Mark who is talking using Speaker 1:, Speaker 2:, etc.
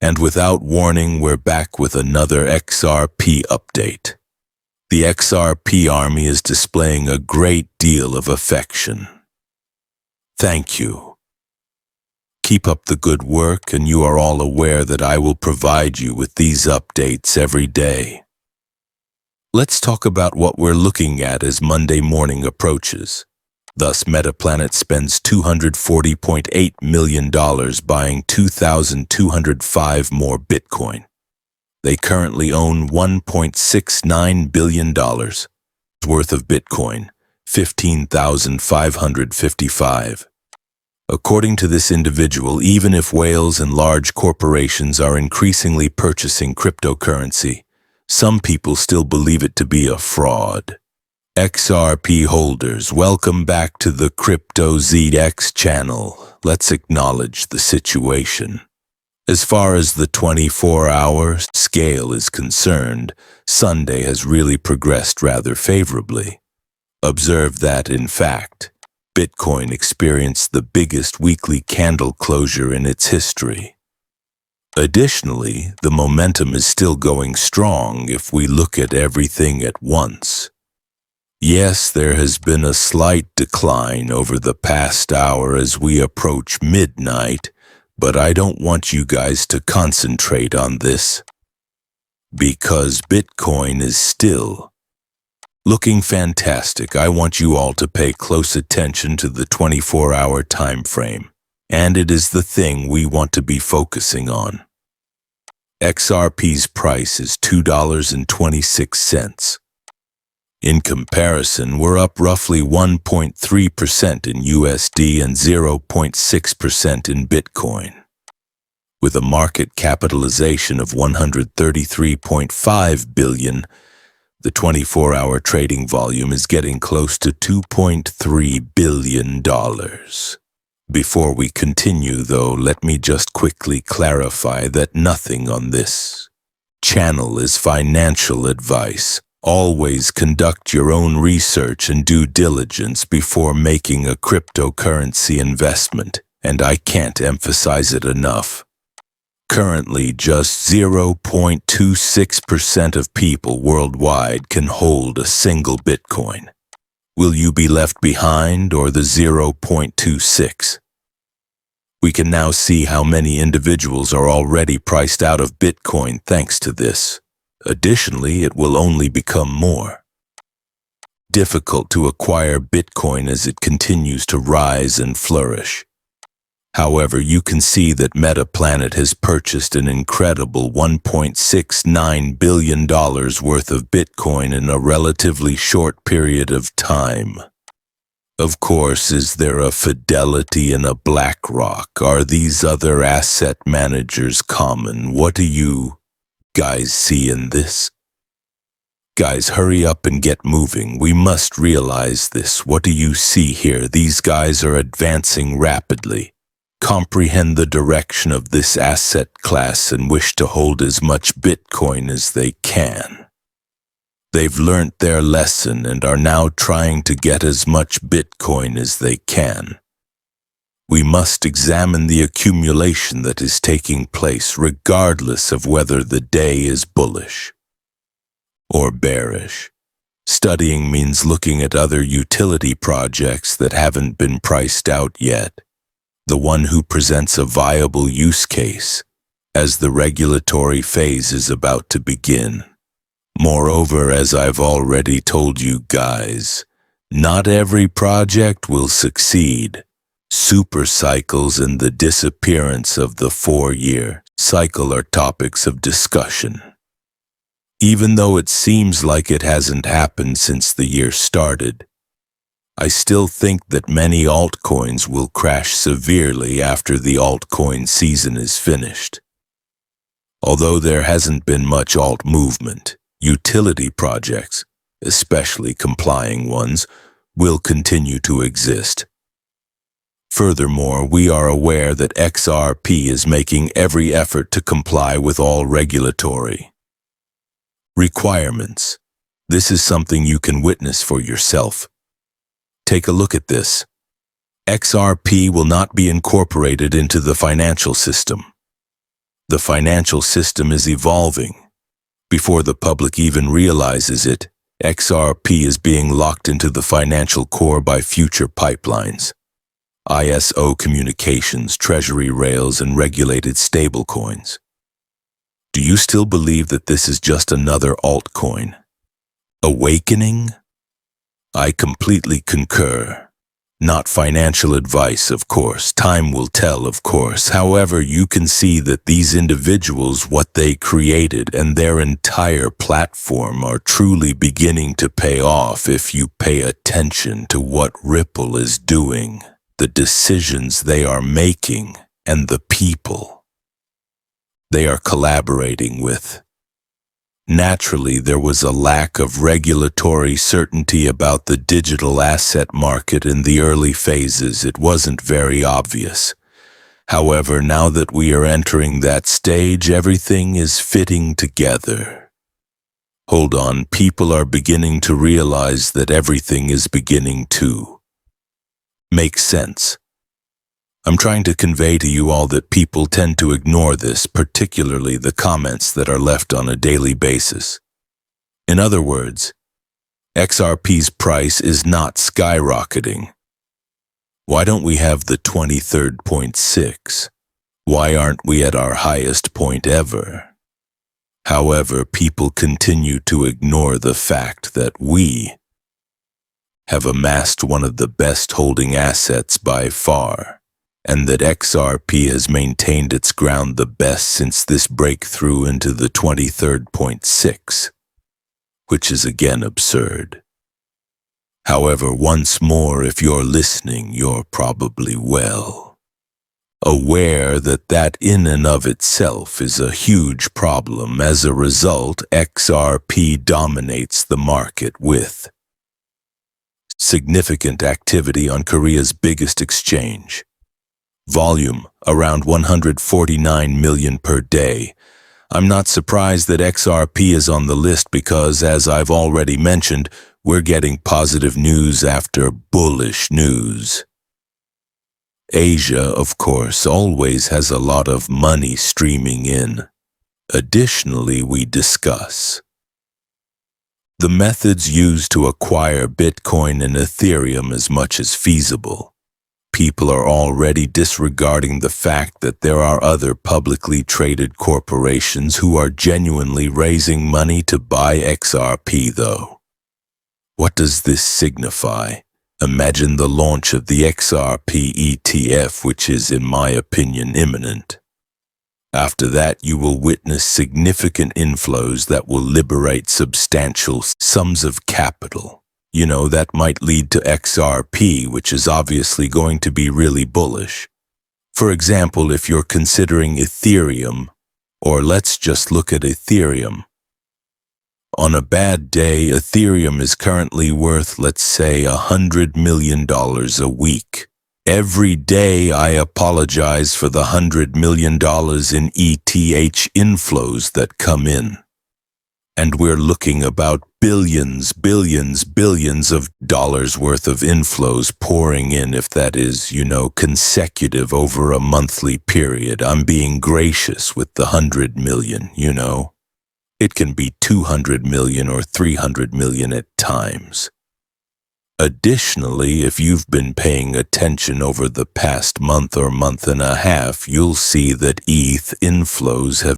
Speaker 1: And without warning, we're back with another XRP update. The XRP army is displaying a great deal of affection. Thank you. Keep up the good work, and you are all aware that I will provide you with these updates every day. Let's talk about what we're looking at as Monday morning approaches. Thus, Metaplanet spends $240.8 million buying 2,205 more Bitcoin. They currently own $1.69 billion worth of Bitcoin, 15,555. According to this individual, even if whales and large corporations are increasingly purchasing cryptocurrency, some people still believe it to be a fraud. XRP holders, welcome back to the CryptoZX channel. Let's acknowledge the situation. As far as the 24-hour scale is concerned, Sunday has really progressed rather favorably. Observe that, in fact, Bitcoin experienced the biggest weekly candle closure in its history. Additionally, the momentum is still going strong if we look at everything at once. Yes, there has been a slight decline over the past hour as we approach midnight, but I don't want you guys to concentrate on this, because Bitcoin is still looking fantastic. I want you all to pay close attention to the 24-hour time frame, and it is the thing we want to be focusing on. XRP's price is $2.26. In comparison, we're up roughly 1.3% in USD and 0.6% in Bitcoin. With a market capitalization of $133.5 billion, the 24-hour trading volume is getting close to $2.3 billion. Before we continue, though, let me just quickly clarify that nothing on this channel is financial advice. Always conduct your own research and due diligence before making a cryptocurrency investment, and I can't emphasize it enough. Currently, just 0.26% of people worldwide can hold a single Bitcoin. Will you be left behind, or the 0.26? We can now see how many individuals are already priced out of Bitcoin thanks to this. Additionally, it will only become more difficult to acquire Bitcoin as it continues to rise and flourish. However, you can see that Metaplanet has purchased an incredible $1.69 billion worth of Bitcoin in a relatively short period of time. Of course, is there a Fidelity and a BlackRock? Are these other asset managers common? What do you guys see in this? Guys, hurry up and get moving. We must realize this. What do you see here? These guys are advancing rapidly. Comprehend the direction of this asset class and wish to hold as much Bitcoin as they can. They've learnt their lesson and are now trying to get as much Bitcoin as they can. We must examine the accumulation that is taking place regardless of whether the day is bullish or bearish. Studying means looking at other utility projects that haven't been priced out yet. The one who presents a viable use case, as the regulatory phase is about to begin. Moreover, as I've already told you guys, not every project will succeed. Super cycles and the disappearance of the 4-year cycle are topics of discussion. Even though it seems like it hasn't happened since the year started, I still think that many altcoins will crash severely after the altcoin season is finished. Although there hasn't been much alt movement, utility projects, especially complying ones, will continue to exist. Furthermore, we are aware that XRP is making every effort to comply with all regulatory requirements. This is something you can witness for yourself. Take a look at this. XRP will not be incorporated into the financial system. The financial system is evolving. Before the public even realizes it, XRP is being locked into the financial core by future pipelines, ISO communications, treasury rails, and regulated stablecoins. Do you still believe that this is just another altcoin? Awakening? I completely concur. Not financial advice, of course. Time will tell, of course. However, you can see that these individuals, what they created, and their entire platform are truly beginning to pay off if you pay attention to what Ripple is doing, the decisions they are making, and the people they are collaborating with. Naturally, there was a lack of regulatory certainty about the digital asset market in the early phases. It wasn't very obvious. However, now that we are entering that stage, everything is fitting together. Hold on, people are beginning to realize that everything is beginning to make sense. I'm trying to convey to you all that people tend to ignore this, particularly the comments that are left on a daily basis. In other words, XRP's price is not skyrocketing. Why don't we have the 23rd.6? Why aren't we at our highest point ever? However, people continue to ignore the fact that we have amassed one of the best holding assets by far, and that XRP has maintained its ground the best since this breakthrough into the 23rd.6, which is again absurd. However, once more, if you're listening, you're probably well aware that that in and of itself is a huge problem. As a result, XRP dominates the market with significant activity on Korea's biggest exchange. Volume, around 149 million per day. I'm not surprised that XRP is on the list because, as I've already mentioned, we're getting positive news after bullish news. Asia, of course, always has a lot of money streaming in. Additionally, we discuss the methods used to acquire Bitcoin and Ethereum as much as feasible. People are already disregarding the fact that there are other publicly traded corporations who are genuinely raising money to buy XRP, though. What does this signify? Imagine the launch of the XRP ETF, which is, in my opinion, imminent. After that, you will witness significant inflows that will liberate substantial sums of capital. You know, that might lead to XRP, which is obviously going to be really bullish. For example, if you're considering Ethereum, or let's just look at Ethereum. On a bad day, Ethereum is currently worth, let's say, $100 million a week. Every day I apologize for the $100 million in ETH inflows that come in. And we're looking about billions of dollars worth of inflows pouring in, if that is, consecutive over a monthly period. I'm being gracious with the 100 million, It can be 200 million or 300 million at times. Additionally, if you've been paying attention over the past month or month and a half, you'll see that ETH inflows have